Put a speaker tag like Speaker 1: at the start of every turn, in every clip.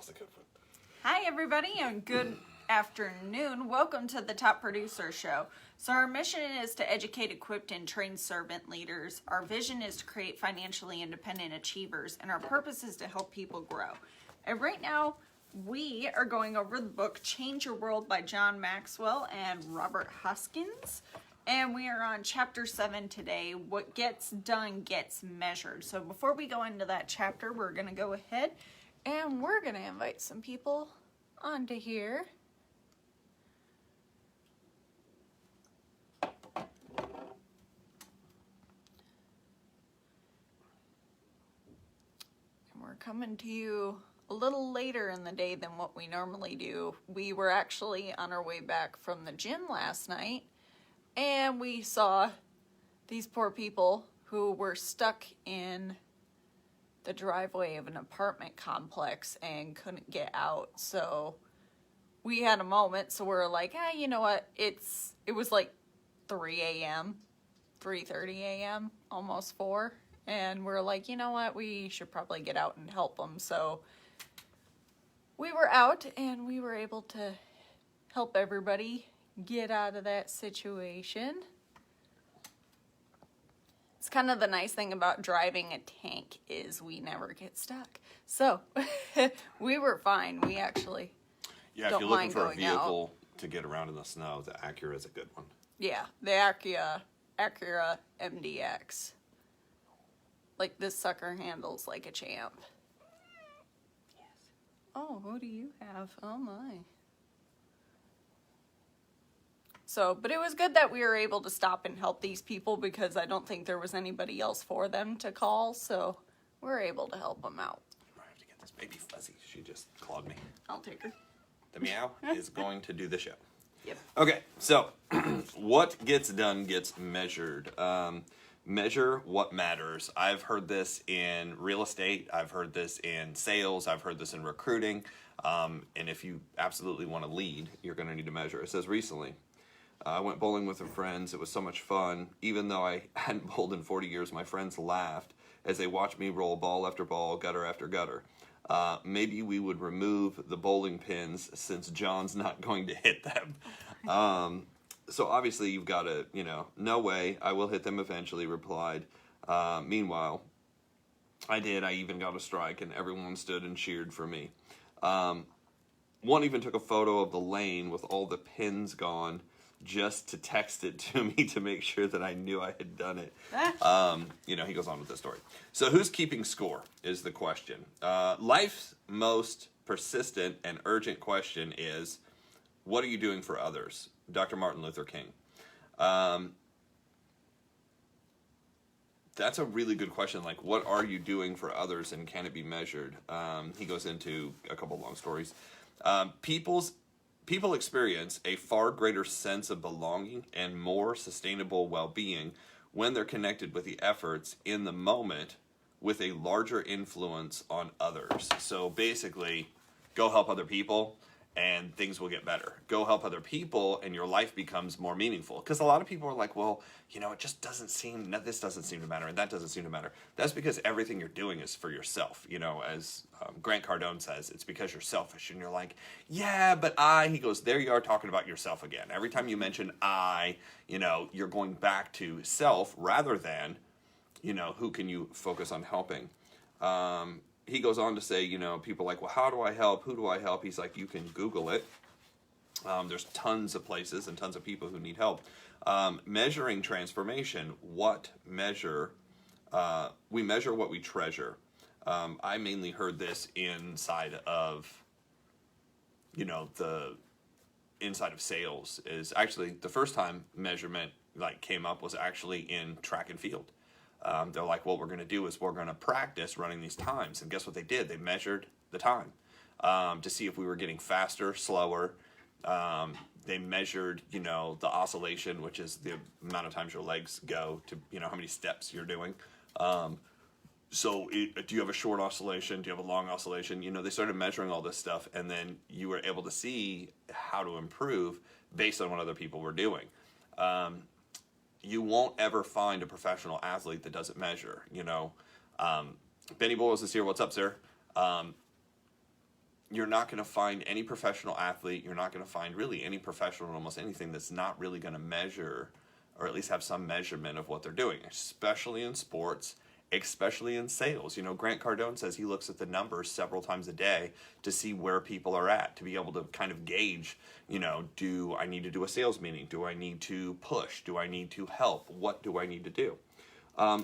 Speaker 1: lost the code for it.
Speaker 2: Hi, everybody, and good afternoon. Welcome to the Top Producer Show. So our mission is to educate, equip, and train servant leaders. Our vision is to create financially independent achievers, and our purpose is to help people grow. And right now, we are going over the book Change Your World by John Maxwell and Robert Hoskins. And we are on chapter 7 today. What gets done gets measured. So before we go into that chapter, we're going to go ahead and we're going to invite some people onto here. And we're coming to you a little later in the day than what we normally do. We were actually on our way back from the gym last night, and we saw these poor people who were stuck in the driveway of an apartment complex and couldn't get out. So we had a moment, so we're like, you know what? It was like 3 a.m., 3:30 a.m., almost 4. And we're like, you know what? We should probably get out and help them. So we were out and we were able to help everybody get out of that situation. It's kind of the nice thing about driving a tank is we never get stuck. So we were fine. We actually
Speaker 1: Yeah, if
Speaker 2: don't
Speaker 1: you're looking
Speaker 2: mind
Speaker 1: for a
Speaker 2: going
Speaker 1: vehicle to get around in the snow, the Acura is a good one.
Speaker 2: Yeah, the Acura MDX. Like, this sucker handles like a champ. Yes. Oh, who do you have? Oh my. So, but it was good that we were able to stop and help these people because I don't think there was anybody else for them to call, so we're able to help them out.
Speaker 1: I have to get this baby Fuzzy. She just clawed me.
Speaker 2: I'll take her.
Speaker 1: The meow is going to do the show.
Speaker 2: Yep.
Speaker 1: Okay, so what gets done gets measured. Measure what matters. I've heard this in real estate. I've heard this in sales. I've heard this in recruiting. And if you absolutely want to lead, you're going to need to measure. It says recently, I went bowling with some friends. It was so much fun. Even though I hadn't bowled in 40 years, my friends laughed as they watched me roll ball after ball, gutter after gutter. Maybe we would remove the bowling pins since John's not going to hit them. So obviously you've got to, no way, I will hit them eventually, replied. Meanwhile, I did. I even got a strike, and everyone stood and cheered for me. One even took a photo of the lane with all the pins gone just to text it to me to make sure that I knew I had done it. He goes on with this story. So who's keeping score is the question. Life's most persistent and urgent question is, what are you doing for others? Dr. Martin Luther King. That's a really good question. Like, what are you doing for others, and can it be measured? He goes into a couple long stories. People experience a far greater sense of belonging and more sustainable well-being when they're connected with the efforts in the moment with a larger influence on others. So basically, go help other people and things will get better. Go help other people and your life becomes more meaningful. Because a lot of people are like, well, it just doesn't seem, this doesn't seem to matter and that doesn't seem to matter. That's because everything you're doing is for yourself. As Grant Cardone says, it's because you're selfish. And you're like, yeah, but he goes, there you are talking about yourself again. Every time you mention you're going back to self rather than, who can you focus on helping? He goes on to say, people are like, well, how do I help? Who do I help? He's like, you can Google it. There's tons of places and tons of people who need help. Measuring transformation, we measure what we treasure. I mainly heard this inside of, the inside of sales is actually the first time measurement came up was actually in track and field. They're like, what we're going to do is we're going to practice running these times. And guess what they did? They measured the time to see if we were getting faster, slower. They measured, the oscillation, which is the amount of times your legs go to, how many steps you're doing. Do you have a short oscillation? Do you have a long oscillation? They started measuring all this stuff, and then you were able to see how to improve based on what other people were doing. You won't ever find a professional athlete that doesn't measure, Benny Boyles is here. What's up, sir? you're not going to find any professional athlete, you're not going to find really any professional in almost anything that's not really going to measure, or at least have some measurement of what they're doing, especially in sports, especially in sales. You know, Grant Cardone says he looks at the numbers several times a day to see where people are at, to be able to kind of gauge, you know, do I need to do a sales meeting? Do I need to push? Do I need to help? What do I need to do?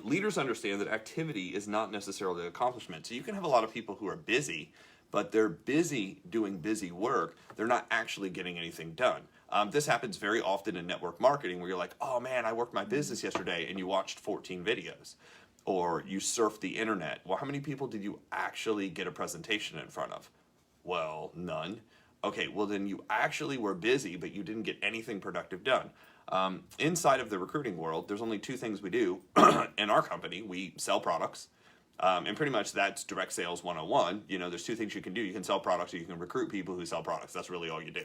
Speaker 1: Leaders understand that activity is not necessarily accomplishment. So you can have a lot of people who are busy, but they're busy doing busy work. They're not actually getting anything done. This happens very often in network marketing where you're like, oh man, I worked my business yesterday, and you watched 14 videos. Or you surfed the internet. Well, how many people did you actually get a presentation in front of? Well, none. Okay, well then you actually were busy, but you didn't get anything productive done. Inside of the recruiting world, there's only two things we do in our company. We sell products. And pretty much that's direct sales 101. You know, there's two things you can do. You can sell products, or you can recruit people who sell products. That's really all you do.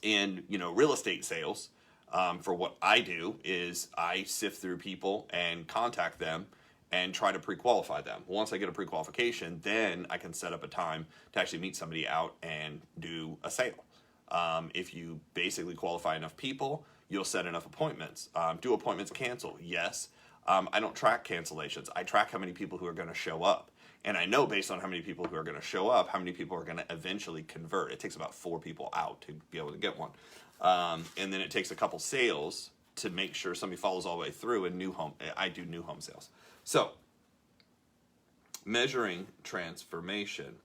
Speaker 1: In, you know, real estate sales, for what I do is I sift through people and contact them and try to pre-qualify them. Once I get a pre-qualification, then I can set up a time to actually meet somebody out and do a sale. If you basically qualify enough people, you'll set enough appointments. Do appointments cancel? Yes. I don't track cancellations. I track how many people who are going to show up. And I know based on how many people who are going to show up, how many people are going to eventually convert. It takes about 4 people out to be able to get one. And then it takes a couple sales to make sure somebody follows all the way through. And I do new home sales. So, measuring transformation.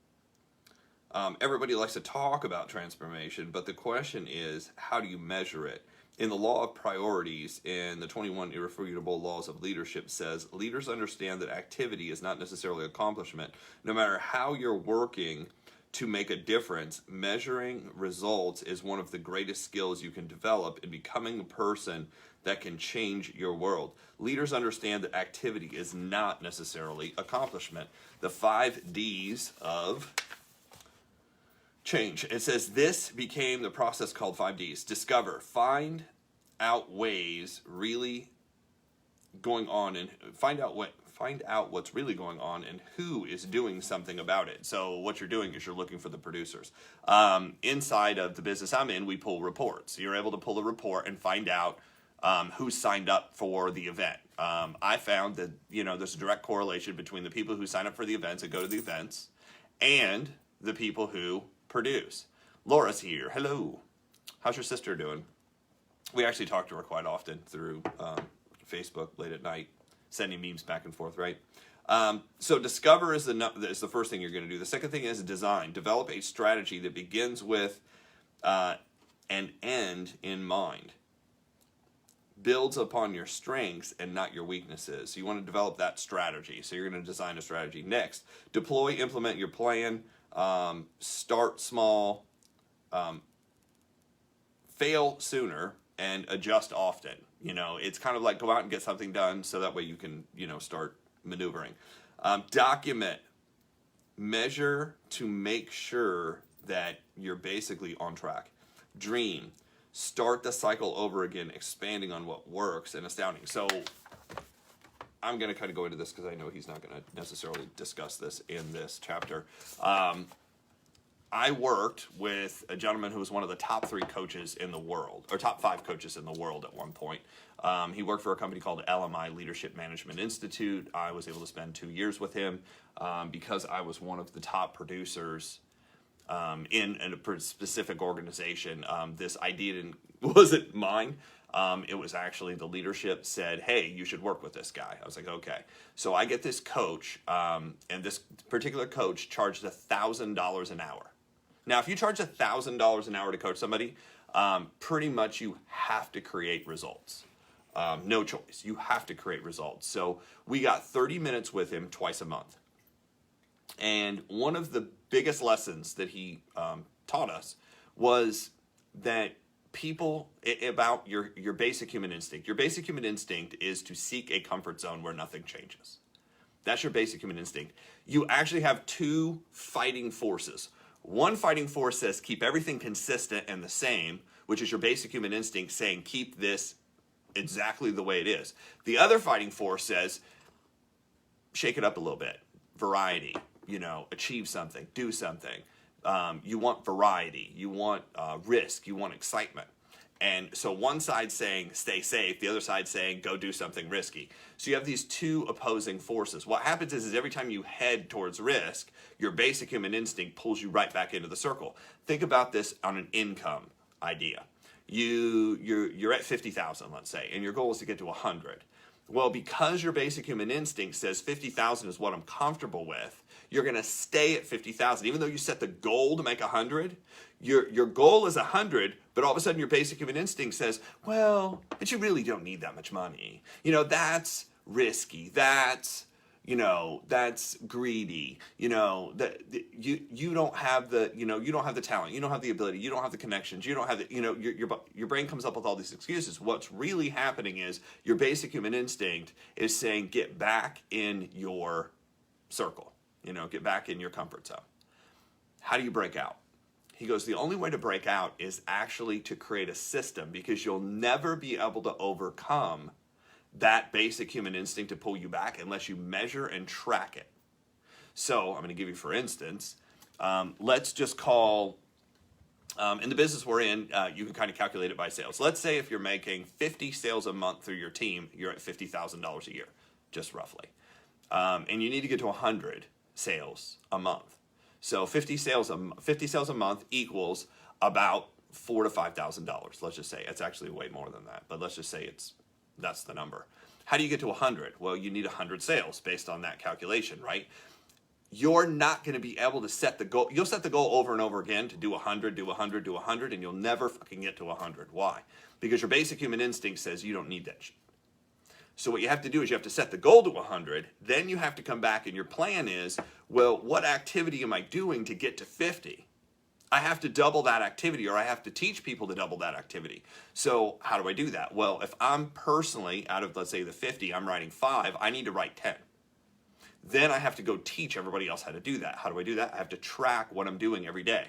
Speaker 1: Everybody likes to talk about transformation, but the question is, how do you measure it? In the law of priorities, in the 21 irrefutable laws of leadership says, leaders understand that activity is not necessarily accomplishment. No matter how you're working to make a difference, measuring results is one of the greatest skills you can develop in becoming a person that can change your world. Leaders understand that activity is not necessarily accomplishment. The 5 Ds of change. It says this became the process called 5 Ds. Discover, find out ways really going on, and find out what's really going on and who is doing something about it. So what you're doing is you're looking for the producers. Inside of the business I'm in, we pull reports. You're able to pull a report and find out who signed up for the event. I found that, you know, there's a direct correlation between the people who sign up for the events and go to the events and the people who produce. Laura's here. Hello. How's your sister doing? We actually talk to her quite often through Facebook late at night, sending memes back and forth, right? So discover is the first thing you're going to do. The second thing is design. Develop a strategy that begins with an end in mind. Builds upon your strengths and not your weaknesses. So you want to develop that strategy. So you're going to design a strategy. Next, deploy, implement your plan. Start small, fail sooner, and adjust often. You know, it's kind of like go out and get something done so that way you can, you know, start maneuvering. Document, measure to make sure that you're basically on track. Dream, start the cycle over again, expanding on what works and astounding. So I'm going to kind of go into this because I know he's not going to necessarily discuss this in this chapter. I worked with a gentleman who was one of the top 3 coaches in the world, or top 5 coaches in the world at one point. He worked for a company called LMI Leadership Management Institute. I was able to spend 2 years with him because I was one of the top producers in a specific organization. This idea wasn't mine. It was actually the leadership said, hey, you should work with this guy. I was like, okay. So I get this coach, and this particular coach charged $1,000 an hour. Now, if you charge $1,000 an hour to coach somebody, pretty much you have to create results. No choice. You have to create results. So we got 30 minutes with him twice a month. And one of the biggest lessons that he taught us was that about your basic human instinct. Your basic human instinct is to seek a comfort zone where nothing changes. That's your basic human instinct. You actually have 2 fighting forces. One fighting force says keep everything consistent and the same, which is your basic human instinct saying keep this exactly the way it is. The other fighting force says shake it up a little bit. Variety. achieve something, do something. You want variety, you want risk, you want excitement. And so one side's saying stay safe, the other side's saying go do something risky. So you have these two opposing forces. What happens is every time you head towards risk, your basic human instinct pulls you right back into the circle. Think about this on an income idea. You're at 50,000, let's say, and your goal is to get to 100. Well, because your basic human instinct says 50,000 is what I'm comfortable with, you're going to stay at 50,000. Even though you set the goal to make 100, your goal is 100, but all of a sudden your basic human instinct says, well, but you really don't need that much money. That's risky. That's greedy. That you don't have the, you don't have the talent. You don't have the ability. You don't have the connections. You don't have the, your brain comes up with all these excuses. What's really happening is your basic human instinct is saying, get back in your circle. Get back in your comfort zone. How do you break out? He goes, the only way to break out is actually to create a system, because you'll never be able to overcome that basic human instinct to pull you back unless you measure and track it. So I'm going to give you, for instance, let's just call, in the business we're in, you can kind of calculate it by sales. Let's say if you're making 50 sales a month through your team, you're at $50,000 a year, just roughly. And you need to get to 100 sales a month. So 50 sales a month equals about $4,000 to $5,000. Let's just say it's actually way more than that, but let's just say that's the number. How do you get to 100? Well, you need 100 sales based on that calculation, right? You're not going to be able to set the goal. You'll set the goal over and over again to do 100, do 100, do 100, and you'll never fucking get to 100. Why? Because your basic human instinct says you don't need that shit. So what you have to do is you have to set the goal to 100. Then you have to come back, and your plan is, well, what activity am I doing to get to 50? I have to double that activity, or I have to teach people to double that activity. So how do I do that? Well, if I'm personally, out of, let's say, the 50, I'm writing 5, I need to write 10. Then I have to go teach everybody else how to do that. How do I do that? I have to track what I'm doing every day.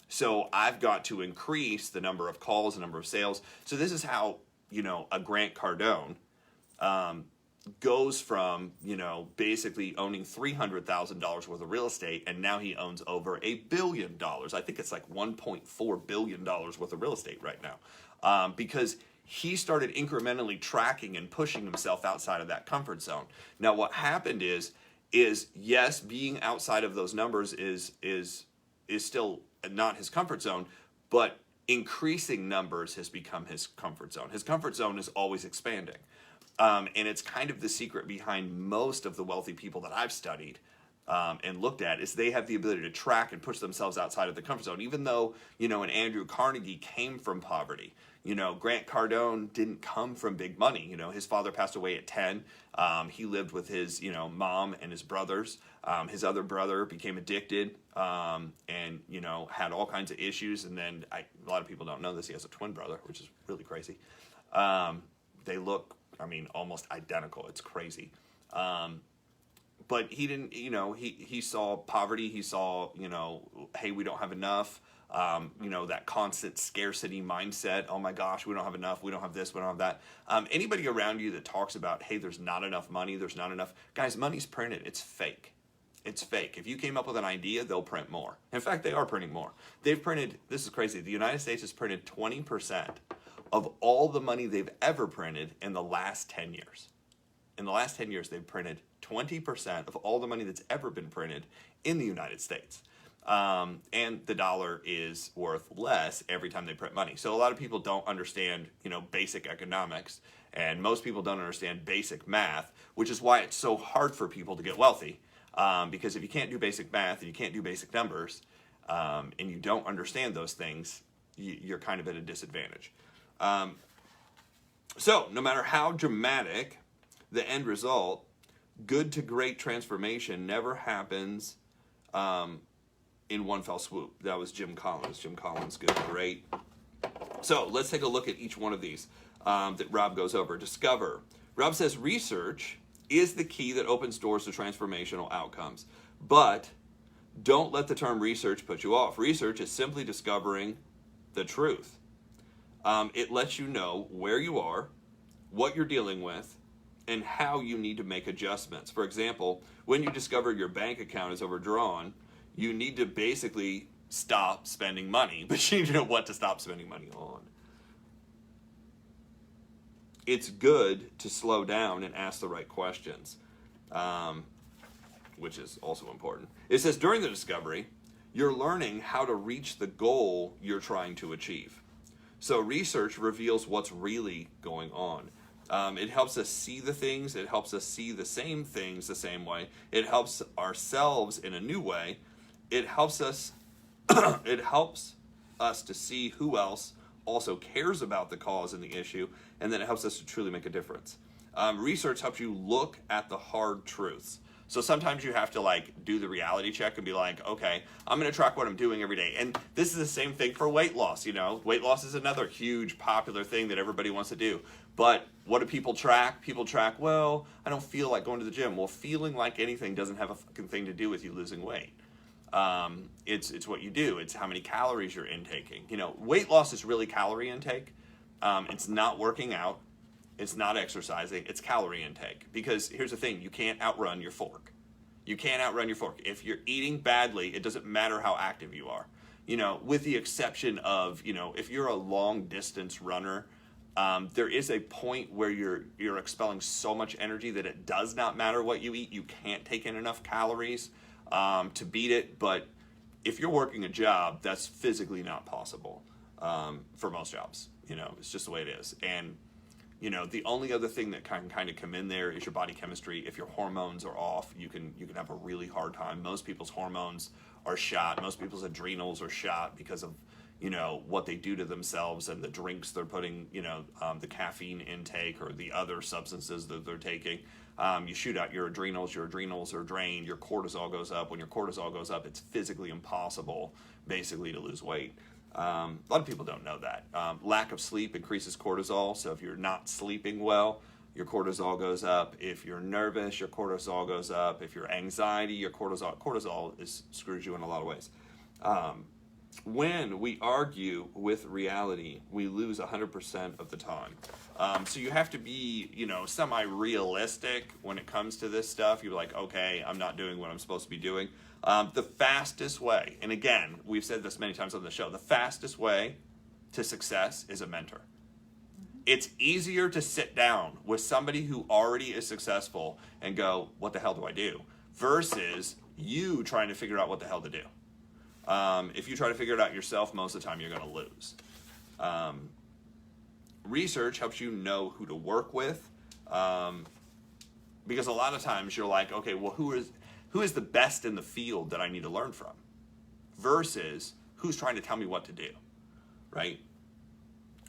Speaker 1: So I've got to increase the number of calls, the number of sales. So this is how, a Grant Cardone goes from, basically owning $300,000 worth of real estate, and now he owns over $1 billion. I think it's like $1.4 billion worth of real estate right now, because he started incrementally tracking and pushing himself outside of that comfort zone. Now, what happened is yes, being outside of those numbers is still not his comfort zone, but increasing numbers has become his comfort zone. His comfort zone is always expanding. And it's kind of the secret behind most of the wealthy people that I've studied and looked at, is they have the ability to track and push themselves outside of the comfort zone. Even though, an Andrew Carnegie came from poverty. Grant Cardone didn't come from big money. His father passed away at 10. He lived with his, mom and his brothers. His other brother became addicted and, had all kinds of issues. And then a lot of people don't know this. He has a twin brother, which is really crazy. They look, almost identical. It's crazy. But he didn't, he saw poverty. He saw, hey, we don't have enough. That constant scarcity mindset. Oh my gosh, we don't have enough. We don't have this. We don't have that. Anybody around you that talks about, hey, there's not enough money. There's not enough. Guys, money's printed. It's fake. It's fake. If you came up with an idea, they'll print more. In fact, they are printing more. They've printed, this is crazy. The United States has printed 20% of all the money they've ever printed in the last 10 years. In the last 10 years, they've printed 20% of all the money that's ever been printed in the United States. And the dollar is worth less every time they print money. So a lot of people don't understand, basic economics, and most people don't understand basic math, which is why it's so hard for people to get wealthy. Because if you can't do basic math and you can't do basic numbers, and you don't understand those things, you're kind of at a disadvantage. So no matter how dramatic the end result, good to great transformation never happens in one fell swoop. That was Jim Collins. Jim Collins, good to great. So let's take a look at each one of these that Rob goes over. Discover. Rob says research is the key that opens doors to transformational outcomes. But don't let the term research put you off. Research is simply discovering the truth. It lets you know where you are, what you're dealing with, and how you need to make adjustments. For example, when you discover your bank account is overdrawn, you need to basically stop spending money, but you need to know what to stop spending money on. It's good to slow down and ask the right questions, which is also important. It says during the discovery, you're learning how to reach the goal you're trying to achieve. So research reveals what's really going on. It helps us see the things. It helps us see the same things the same way. It helps ourselves in a new way. It helps us it helps us to see who else also cares about the cause and the issue, and then it helps us to truly make a difference. Research helps you look at the hard truths. So sometimes you have to like do the reality check and be like, okay, I'm going to track what I'm doing every day. And this is the same thing for weight loss. You know, weight loss is another huge popular thing that everybody wants to do. But what do people track? People track, well, I don't feel like going to the gym. Well, feeling like anything doesn't have a fucking thing to do with you losing weight. It's what you do. It's how many calories you're intaking. You know, weight loss is really calorie intake. It's not working out. It's not exercising. It's calorie intake. Because here's the thing. You can't outrun your fork. You can't outrun your fork. If you're eating badly, it doesn't matter how active you are. You know, with the exception of, you know, if you're a long distance runner, there is a point where you're expelling so much energy that it does not matter what you eat. You can't take in enough calories to beat it. But if you're working a job, that's physically not possible for most jobs. You know, it's just the way it is. And you know, the only other thing that can kind of come in there is your body chemistry. If your hormones are off, you can have a really hard time. Most people's hormones are shot. Most people's adrenals are shot because of, you know, what they do to themselves and the drinks they're putting, you know, the caffeine intake or the other substances that they're taking. You shoot out your adrenals are drained, your cortisol goes up. When your cortisol goes up, it's physically impossible, basically, to lose weight. A lot of people don't know that. Lack of sleep increases cortisol. So if you're not sleeping well, your cortisol goes up. If you're nervous, your cortisol goes up. If you're anxiety, your cortisol screws you in a lot of ways. When we argue with reality, we lose 100% of the time. So you have to be, you know, semi-realistic when it comes to this stuff. You're like, okay, I'm not doing what I'm supposed to be doing. The fastest way, and again, we've said this many times on the show, the fastest way to success is a mentor. It's easier to sit down with somebody who already is successful and go, what the hell do I do? Versus you trying to figure out what the hell to do. If you try to figure it out yourself, most of the time you're going to lose. Research helps you know who to work with, because a lot of times you're like, okay, well, who is the best in the field that I need to learn from? Versus who's trying to tell me what to do, right?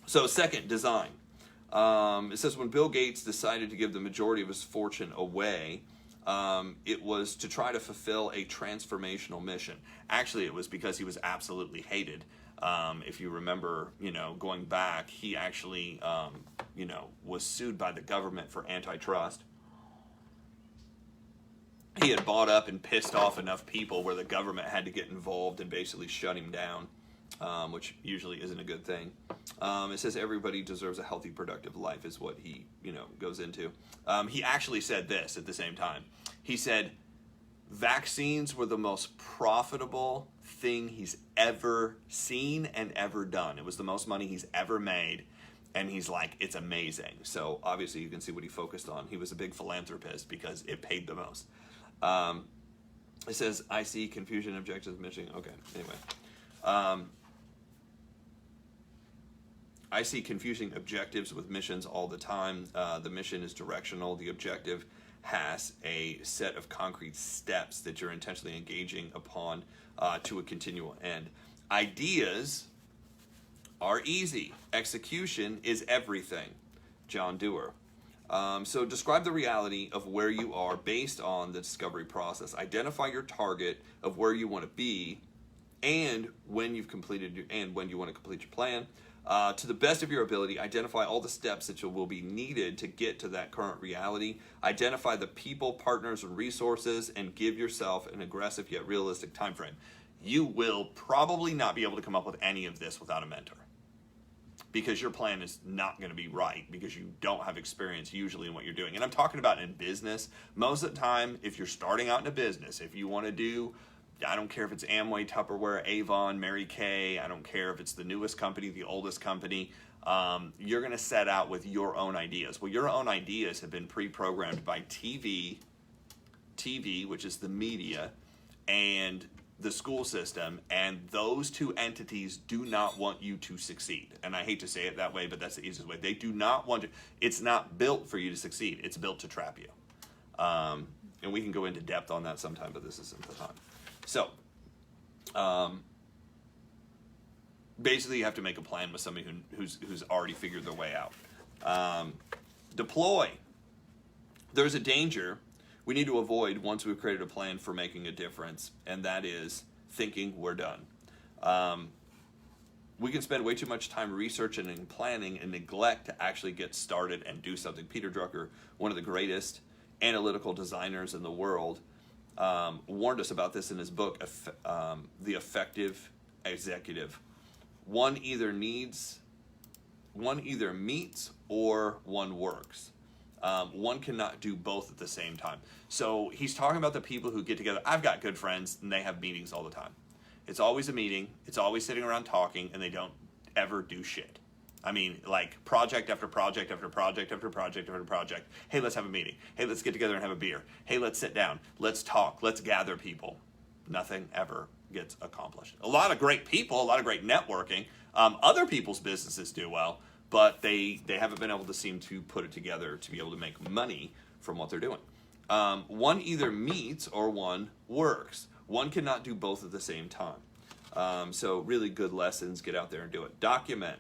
Speaker 1: So second, design. It says when Bill Gates decided to give the majority of his fortune away, it was to try to fulfill a transformational mission. Actually, it was because he was absolutely hated. If you remember, you know, going back, he actually, you know, was sued by the government for antitrust. He had bought up and pissed off enough people where the government had to get involved and basically shut him down, which usually isn't a good thing. It says everybody deserves a healthy, productive life is what he, you know, goes into. He actually said this at the same time. He said vaccines were the most profitable thing he's ever seen and ever done. It was the most money he's ever made. And he's like, it's amazing. So obviously you can see what he focused on. He was a big philanthropist because it paid the most. It says, I see confusion, objectives, mission. Okay, anyway. I see confusing objectives with missions all the time. The mission is directional. The objective has a set of concrete steps that you're intentionally engaging upon to a continual end. Ideas are easy. Execution is everything. John Dewar. So describe the reality of where you are based on the discovery process. Identify your target of where you want to be and when you've completed when you want to complete your plan. To the best of your ability, identify all the steps that will be needed to get to that current reality. Identify the people, partners, and resources, and give yourself an aggressive yet realistic time frame. You will probably not be able to come up with any of this without a mentor. because your plan is not going to be right because you don't have experience usually in what you're doing. And I'm talking about in business. Most of the time, if you're starting out in a business, if you want to do, I don't care if it's Amway, Tupperware, Avon, Mary Kay, I don't care if it's the newest company, the oldest company, you're going to set out with your own ideas. Well, your own ideas have been pre-programmed by TV, which is the media, and the school system, and those two entities do not want you to succeed. And I hate to say it that way, but that's the easiest way. They do not want to. It's not built for you to succeed. It's built to trap you. And we can go into depth on that sometime, but this isn't the time. So, basically, you have to make a plan with somebody who's already figured their way out. Deploy. There's a danger we need to avoid once we've created a plan for making a difference, and that is thinking we're done. We can spend way too much time researching and planning and neglect to actually get started and do something. Peter Drucker, one of the greatest analytical designers in the world, warned us about this in his book, The Effective Executive. One either meets or one works. One cannot do both at the same time. So he's talking about the people who get together. I've got good friends, and they have meetings all the time. It's always a meeting. It's always sitting around talking, and they don't ever do shit. I mean, like project after project after project after project after project. Hey, let's have a meeting. Hey, let's get together and have a beer. Hey, let's sit down. Let's talk. Let's gather people. Nothing ever gets accomplished. A lot of great people, a lot of great networking. Other people's businesses do well, but they haven't been able to seem to put it together to be able to make money from what they're doing. One either meets or one works. One cannot do both at the same time. So really good lessons. Get out there and do it. Document.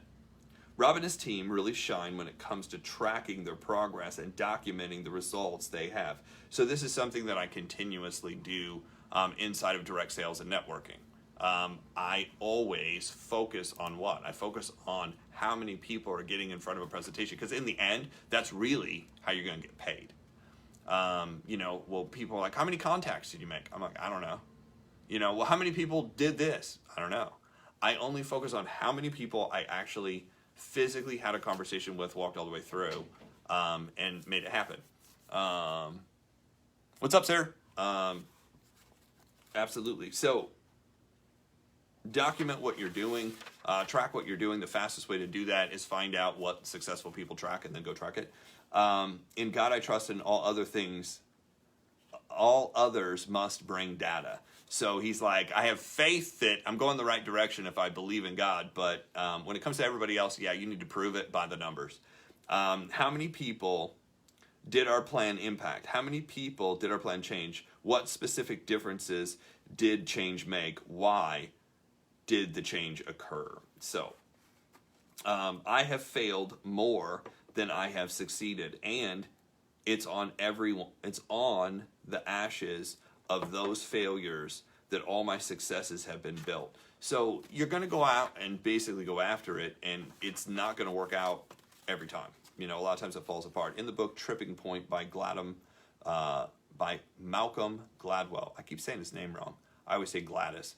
Speaker 1: Rob and his team really shine when it comes to tracking their progress and documenting the results they have. So this is something that I continuously do inside of direct sales and networking. I always focus on what? I focus on how many people are getting in front of a presentation, because in the end, that's really how you're going to get paid. Well, people are like, how many contacts did you make? I'm like, I don't know. Well, how many people did this? I don't know. I only focus on how many people I actually physically had a conversation with, walked all the way through, and made it happen. What's up, sir? Absolutely. So, document what you're doing, track what you're doing. The fastest way to do that is find out what successful people track and then go track it. In God I trust, and all other things, all others must bring data. So he's like, I have faith that I'm going the right direction if I believe in God, but when it comes to everybody else, yeah, you need to prove it by the numbers. How many people did our plan impact? How many people did our plan change? What specific differences did change make? Why did the change occur? So, I have failed more than I have succeeded, and it's on everyone. It's on the ashes of those failures that all my successes have been built. So you're going to go out and basically go after it, and it's not going to work out every time. A lot of times it falls apart. In the book Tripping Point by Malcolm Gladwell, I keep saying his name wrong. I always say Gladys.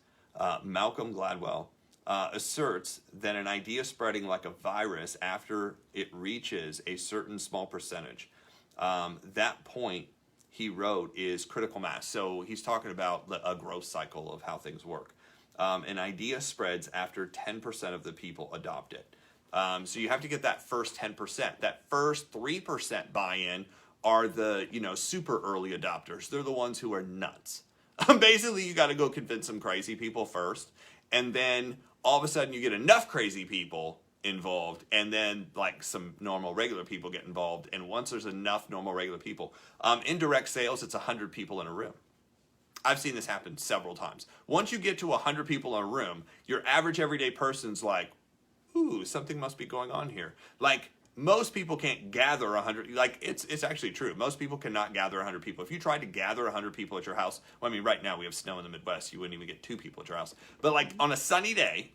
Speaker 1: Malcolm Gladwell asserts that an idea spreading like a virus after it reaches a certain small percentage, that point, he wrote, is critical mass. So he's talking about a growth cycle of how things work. An idea spreads after 10% of the people adopt it. So you have to get that first 10%. That first 3% buy-in are the super early adopters. They're the ones who are nuts. Basically, you got to go convince some crazy people first, and then all of a sudden you get enough crazy people involved, and then like some normal regular people get involved. And once there's enough normal regular people, in direct sales, it's 100 people in a room. I've seen this happen several times. Once you get to 100 people in a room, your average everyday person's like, ooh, something must be going on here. Like, most people can't gather 100. Like, it's actually true. Most people cannot gather 100 people. If you tried to gather 100 people at your house, well, I mean, right now we have snow in the Midwest. You wouldn't even get 2 people at your house. But like on a sunny day,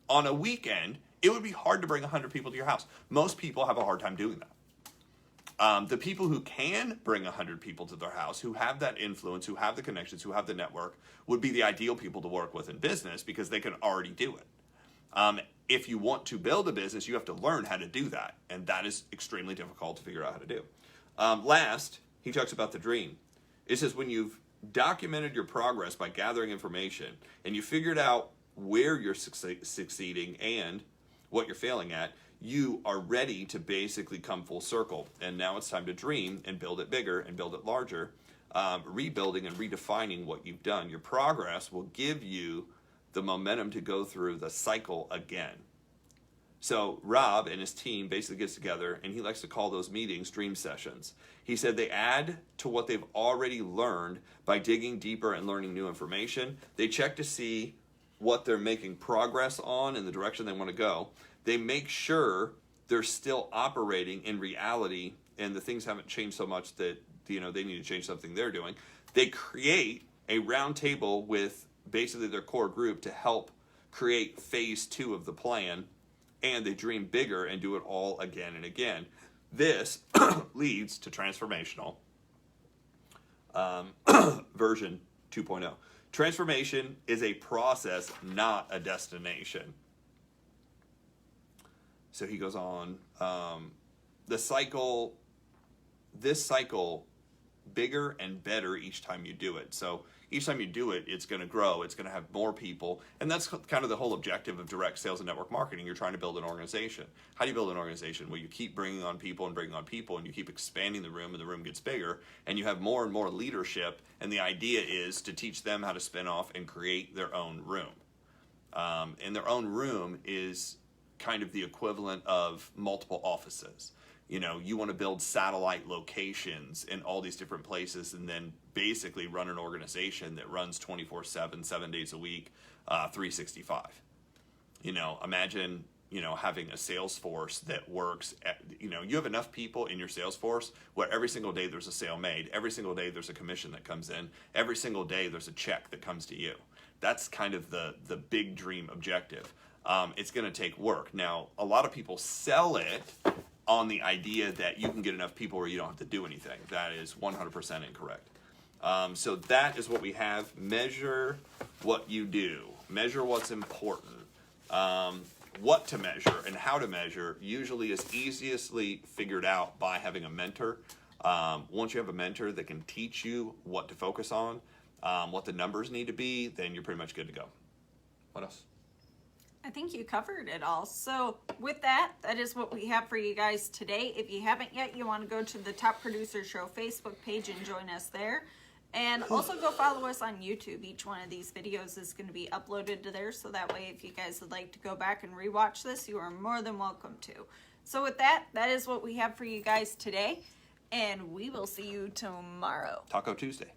Speaker 1: on a weekend, it would be hard to bring 100 people to your house. Most people have a hard time doing that. The people who can bring 100 people to their house, who have that influence, who have the connections, who have the network, would be the ideal people to work with in business because they can already do it. If you want to build a business, you have to learn how to do that. And that is extremely difficult to figure out how to do. Last, he talks about the dream. It says when you've documented your progress by gathering information and you figured out where you're succeeding and what you're failing at, you are ready to basically come full circle. And now it's time to dream and build it bigger and build it larger, rebuilding and redefining what you've done. Your progress will give you the momentum to go through the cycle again. So Rob and his team basically gets together, and he likes to call those meetings dream sessions. He said they add to what they've already learned by digging deeper and learning new information. They check to see what they're making progress on in the direction they want to go. They make sure they're still operating in reality and the things haven't changed so much that they need to change something they're doing. They create a round table with basically their core group to help create phase 2 of the plan, and they dream bigger and do it all again and again. This leads to transformational version 2.0. Transformation is a process, not a destination. So he goes on, this cycle, bigger and better each time you do it. So each time you do it, it's going to grow. It's going to have more people. And that's kind of the whole objective of direct sales and network marketing. You're trying to build an organization. How do you build an organization? Well, you keep bringing on people and bringing on people, and you keep expanding the room, and the room gets bigger, and you have more and more leadership. And the idea is to teach them how to spin off and create their own room. And their own room is kind of the equivalent of multiple offices. You want to build satellite locations in all these different places and then basically run an organization that runs 24/7, 7 days a week, 365. Imagine, having a sales force that works, you have enough people in your sales force where every single day there's a sale made, every single day there's a commission that comes in, every single day there's a check that comes to you. That's kind of the big dream objective. It's going to take work. Now, a lot of people sell it on the idea that you can get enough people where you don't have to do anything. That is 100% incorrect. So that is what we have. Measure what you do. Measure what's important. What to measure and how to measure usually is easily figured out by having a mentor. Once you have a mentor that can teach you what to focus on, what the numbers need to be, then you're pretty much good to go. What else?
Speaker 2: I think you covered it all. So with that is what we have for you guys today. If you haven't yet, you want to go to the Top Producer Show Facebook page and join us there. And also go follow us on YouTube. Each one of these videos is going to be uploaded to there. So that way, if you guys would like to go back and rewatch this, you are more than welcome to. So with that is what we have for you guys today. And we will see you tomorrow.
Speaker 1: Taco Tuesday.